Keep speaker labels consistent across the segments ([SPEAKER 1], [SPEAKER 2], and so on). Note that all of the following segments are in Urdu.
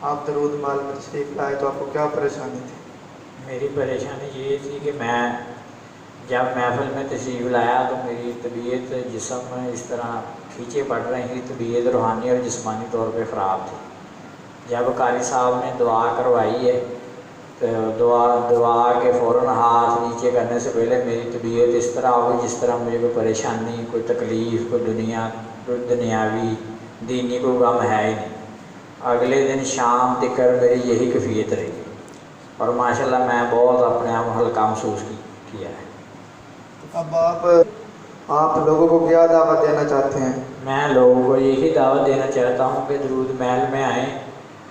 [SPEAKER 1] آپ درود مال میں تشریف لائے تو آپ کو کیا پریشانی تھی؟
[SPEAKER 2] میری پریشانی یہ تھی کہ میں جب محفل میں تشریف لایا تو میری طبیعت جسم اس طرح کھینچے پڑ رہی تھی، طبیعت روحانی اور جسمانی طور پہ خراب تھی۔ جب قاری صاحب نے دعا کروائی ہے تو دعا کے فوراً ہاتھ نیچے کرنے سے پہلے میری طبیعت اس طرح ہو گئی جس طرح مجھے کوئی پریشانی، کوئی تکلیف، کوئی دنیاوی دینی کوئی غم ہے ہی نہیں۔ اگلے دن شام تک میری یہی کیفیت رہی اور ماشاءاللہ میں بہت اپنے آپ ہلکا محسوس کیا ہے۔
[SPEAKER 1] اب آپ لوگوں کو کیا دعوت دینا چاہتے ہیں؟
[SPEAKER 2] میں لوگوں کو یہی دعوت دینا چاہتا ہوں کہ درود محل میں آئیں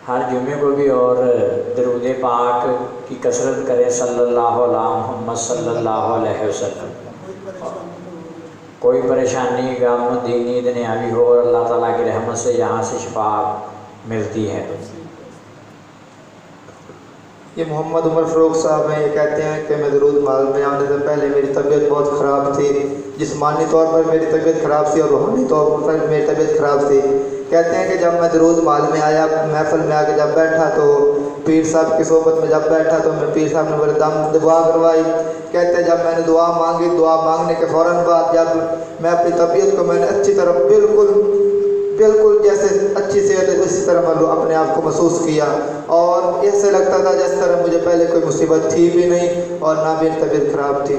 [SPEAKER 2] ہر جمعے کو بھی، اور درود پاک کی کثرت کریں صلی اللہ علیہ محمد صلی اللہ علیہ وسلم۔ کوئی پریشانی، غم دینی دنیاوی ہو اور اللہ تعالیٰ کی رحمت سے یہاں سے شفا ملتی ہے۔
[SPEAKER 1] یہ محمد عمر فروغ صاحب ہیں، یہ کہتے ہیں کہ میں درود مال میں آنے سے پہلے میری طبیعت بہت خراب تھی، جسمانی طور پر میری طبیعت خراب تھی اور روحانی طور پر میری طبیعت خراب تھی۔ کہتے ہیں کہ جب میں درود مال میں آیا، محفل میں آ کے جب بیٹھا تو پیر صاحب کی صحبت میں جب بیٹھا تو میں پیر صاحب نے میرے دم دعا کروائی۔ کہتے ہیں جب میں نے دعا مانگی، دعا مانگنے کے فوراً بعد جب میں اپنی طبیعت کو میں نے اچھی طرح بالکل جیسے اچھی صحت ہے اسی طرح میں اپنے آپ کو محسوس کیا، اور ایسے لگتا تھا جس طرح مجھے پہلے کوئی مصیبت تھی بھی نہیں اور نہ میری طبیعت خراب تھی۔